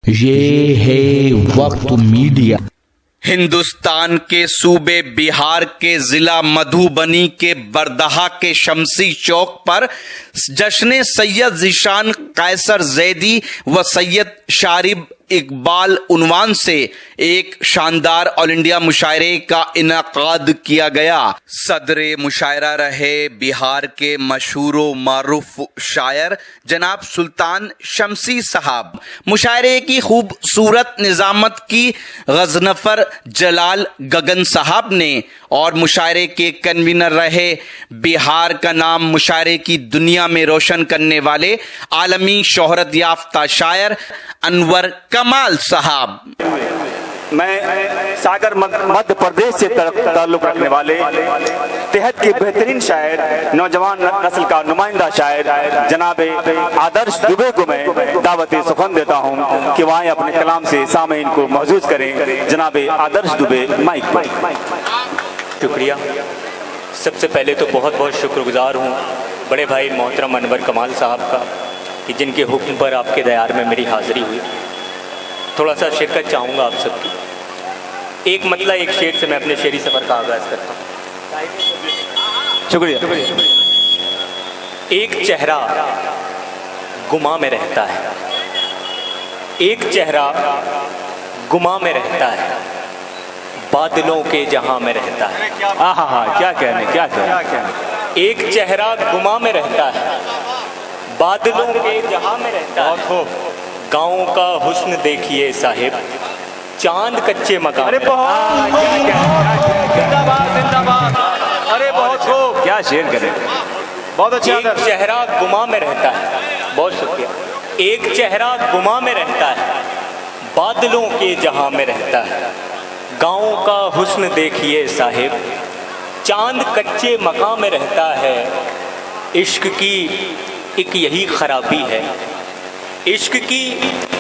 ये है वक्त मीडिया। हिंदुस्तान के सूबे बिहार के जिला मधुबनी के बरदहा के शमसी चौक पर जश्न सैयद ज़ीशान कैसर ज़ैदी व सैयद शारिब इकबाल उन्वान से एक शानदार ऑल इंडिया मुशायरे का इनाकाद किया गया। सदरे मुशायरा रहे बिहार के मशहूर मारूफ शायर जनाब सुल्तान शमसी साहब। मुशायरे की खूबसूरत निज़ामत की गजनफर जलाल गगन साहब ने और मुशायरे के कन्वीनर रहे बिहार का नाम मुशायरे की दुनिया में रोशन करने वाले आलमी शोहरत याफ्ता शायर अनवर कमाल साहब। मैं सागर मध्य प्रदेश से ताल्लुक रखने वाले तिहत के बेहतरीन शायर नौजवान नस्ल का नुमाइंदा शायर जनाब आदर्श दुबे को मैं दावत सुखन देता हूं कि वहाँ अपने कलाम से सामीन को महसूस करें। जनाब आदर्श दुबे माइक पर। शुक्रिया। सबसे पहले तो बहुत बहुत शुक्रगुजार हूँ बड़े भाई मोहतरम अनवर कमाल साहब का कि जिनके हुक्म पर आपके दयार में मेरी हाज़िरी हुई। थोड़ा सा शिरकत चाहूँगा आप सबकी। एक मतला एक शेर से मैं अपने शेरी सफ़र का आगाज़ करता हूँ। शुक्रिया। एक चेहरा गुमा में रहता है, एक चेहरा गुमा में रहता है, बादलों के जहां में रहता है। क्या कहने। एक चेहरा गुमा में रहता है, बादलों के जहां में रहता है। गाँव का हुस्न देखिए साहिब, चांद कच्चे मकान। अरे बहुत खूब, क्या शेर करें, बहुत अच्छा। एक चेहरा गुमा में रहता है, बहुत शुक्रिया। एक चेहरा गुमा में रहता है, बादलों के जहां में रहता है। गाँव का हुस्न देखिए साहिब, चांद कच्चे मकान में रहता है। इश्क की एक यही खराबी है, इश्क की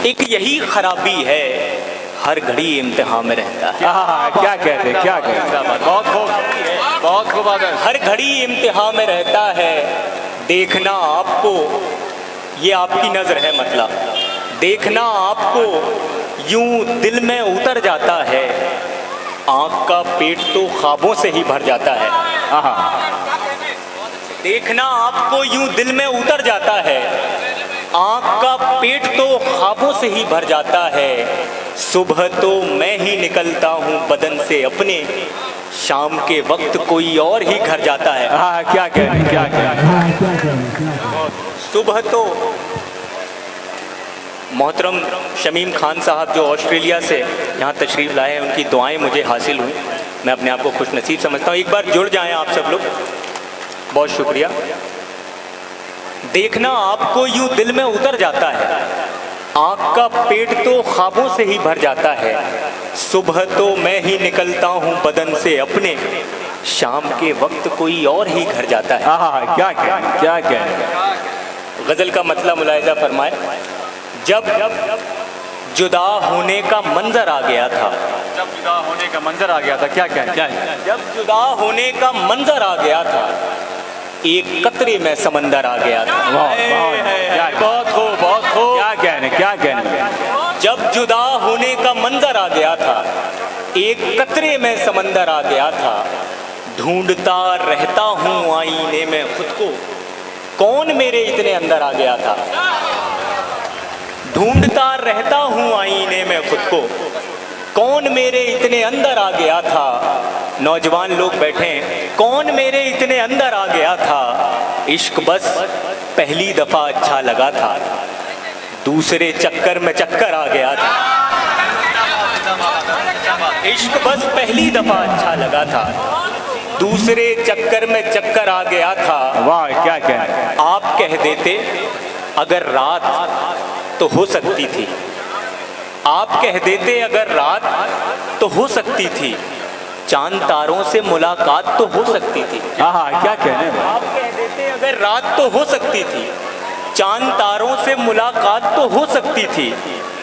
एक यही खराबी है, हर घड़ी इम्तिहान में रहता है। क्या कहते, बहुत खूब, बहुत खूब। हर घड़ी इम्तिहान में रहता है। देखना आपको, ये आपकी नज़र है मतलब, देखना आपको यूं दिल में उतर जाता है। आँख का पेट तो ख्वाबों से ही भर जाता है। देखना आपको यूं दिल में उतर जाता है, आँख का पेट तो ख्वाबों से ही भर जाता है। सुबह तो मैं ही निकलता हूँ बदन से अपने, शाम के वक्त कोई और ही घर जाता है। क्या कहने। सुबह तो मोहतरम शमीम खान साहब जो ऑस्ट्रेलिया से यहाँ तशरीफ़ लाए हैं, उनकी दुआएं मुझे हासिल हुई। मैं अपने आप को खुश नसीब समझता हूँ। एक बार जुड़ जाएं आप सब लोग। बहुत शुक्रिया। देखना आपको यूं दिल में उतर जाता है, आँख का पेट तो ख्वाबों से ही भर जाता है। सुबह तो मैं ही निकलता हूँ बदन से अपने, शाम के वक्त कोई और ही घर जाता है। क्या गज़ल का मतलब मुलाहिज़ा फरमाए। जब जुदा होने का मंजर आ गया था, जब जुदा होने का मंजर आ गया था, क्या है? जब जुदा होने का मंजर आ गया था, एक कतरे में समंदर आ गया था। बहुत खूब, बहुत खूब। क्या कहने। जब जुदा होने का मंजर आ गया था, एक कतरे में समंदर आ गया था। ढूंढता रहता हूँ आईने में खुद को, कौन मेरे इतने अंदर आ गया था। ढूंढता रहता हूँ आईने में खुद को, कौन मेरे इतने अंदर आ गया था। नौजवान लोग बैठे हैं, कौन मेरे इतने अंदर आ गया था। इश्क बस पहली दफा अच्छा लगा था, दूसरे चक्कर में चक्कर आ गया था। इश्क बस पहली दफा अच्छा लगा था, दूसरे चक्कर में चक्कर आ गया था। वाह, क्या कहने। आप कह देते अगर रात तो हो सकती थी, आप कह देते अगर रात तो हो सकती थी, चांद तारों से मुलाकात तो हो सकती थी। क्या कहने। आप कह देते अगर रात तो हो सकती थी, चांद तारों से मुलाकात तो हो सकती थी।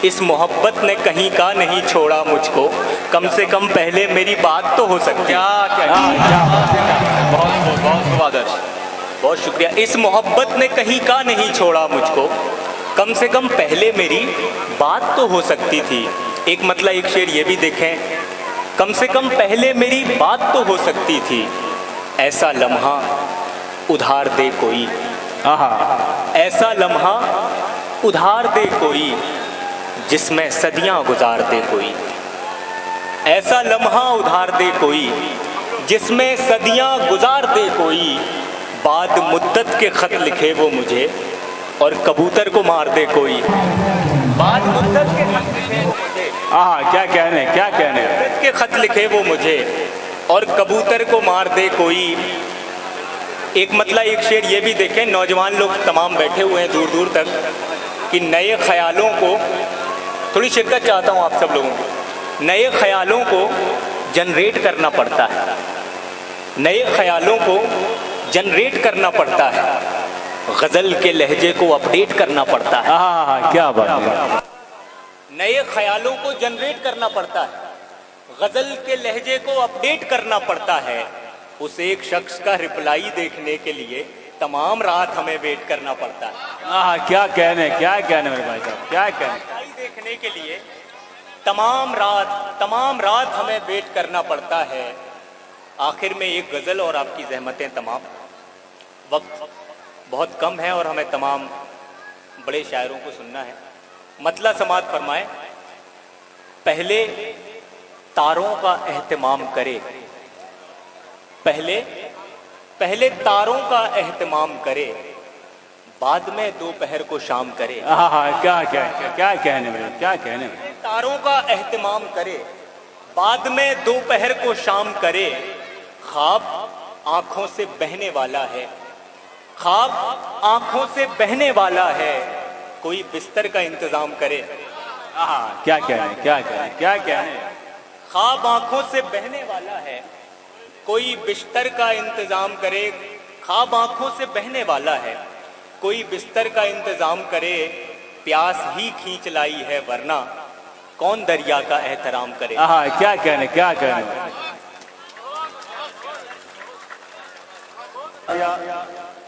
इस मोहब्बत ने कहीं का नहीं छोड़ा मुझको, कम से कम पहले मेरी बात तो हो सकती। बहुत आदर्श, बहुत शुक्रिया। इस मोहब्बत ने कहीं का नहीं छोड़ा मुझको, कम से कम पहले मेरी बात तो हो सकती थी। एक मतलब एक शेर ये भी देखें, कम से कम पहले मेरी बात तो हो सकती थी, ऐसा लम्हा उधार दे कोई, ऐसा लम्हा उधार दे कोई, जिसमें सदियां गुजार दे कोई, ऐसा लम्हा उधार दे कोई, जिसमें सदियां गुजार दे कोई, बाद मुद्दत के खत लिखे वो मुझे और कबूतर को मार दे कोई, बाद मुद्दत के खत लिखे वो मुझे, क्या कहने, क्या कहने, मुद्दत के खत लिखे वो मुझे और कबूतर को मार दे कोई। एक मतलब एक शेर ये भी देखें, नौजवान लोग तमाम बैठे हुए हैं दूर दूर तक, कि नए ख्यालों को, थोड़ी शिरकत चाहता हूँ आप सब लोगों की, नए ख्यालों को जनरेट करना पड़ता है, नए ख्यालों को जनरेट करना पड़ता है, गज़ल के लहजे को अपडेट करना पड़ता है। क्या बात है, नए ख्यालों को जनरेट करना पड़ता है, गज़ल के लहजे को अपडेट करना पड़ता है। उस एक शख्स का रिप्लाई देखने के लिए तमाम रात हमें वेट करना पड़ता है। क्या कहने, क्या कहने मेरे भाई साहब, क्या कहने, रिप्लाई देखने के लिए तमाम रात हमें वेट करना पड़ता है। आखिर में एक गज़ल और आपकी ज़हमतें तमाम। वक्त बहुत कम है और हमें तमाम बड़े शायरों को सुनना है। मतलब समात फरमाए, पहले तारों का एहतमाम करे, पहले तारों का एहतमाम करे, बाद में दोपहर को शाम करे। क्या कहने मेरे, क्या कहने, तारों का एहतमाम करे, बाद में दोपहर को शाम करे, ख्वाब आंखों से बहने वाला है, ख्वाब आंखों से बहने वाला है, कोई बिस्तर का इंतजाम करे। क्या कहने, क्या कहने, क्या कहने, ख्वाब आंखों से बहने वाला है, कोई बिस्तर का इंतजाम करे, ख्वाब आंखों से बहने वाला है, कोई बिस्तर का इंतजाम करे, प्यास ही खींच लाई है वरना कौन दरिया का एहतराम करे। क्या कहने, क्या कहने,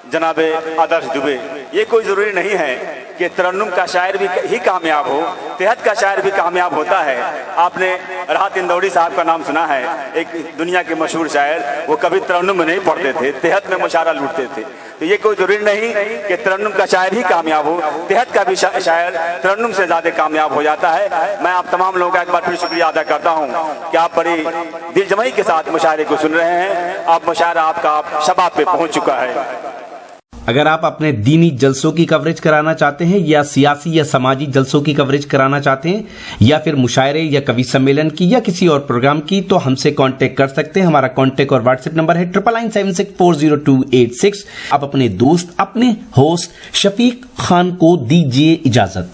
जनाबे आदर्श दुबे, ये कोई ज़रूरी नहीं है कि तरन्नुम का शायर भी ही कामयाब हो, तिहत का शायर भी कामयाब होता है। आपने राहत इंदौरी साहब का नाम सुना है, एक दुनिया के मशहूर शायर, वो कभी तरन्नुम में नहीं पढ़ते थे, तिहत में मुशायरा लूटते थे। तो ये कोई ज़रूरी नहीं कि तरन्नुम का शायर ही कामयाब हो, तिहत का भी शायर तरन्नुम से ज़्यादा कामयाब हो जाता है। मैं आप तमाम लोगों का एक बार फिर शुक्रिया अदा करता हूँ कि आप बड़ी दिलजमई के साथ मुशायरे को सुन रहे हैं। आप मुशायरा आपका शबाब पे पहुँच चुका है। अगर आप अपने दीनी जलसों की कवरेज कराना चाहते हैं या सियासी या समाजी जलसों की कवरेज कराना चाहते हैं या फिर मुशायरे या कवि सम्मेलन की या किसी और प्रोग्राम की, तो हमसे कांटेक्ट कर सकते हैं। हमारा कांटेक्ट और व्हाट्सएप नंबर है 9976400286। आप अपने दोस्त, अपने होस्ट शफीक खान को दीजिए इजाजत।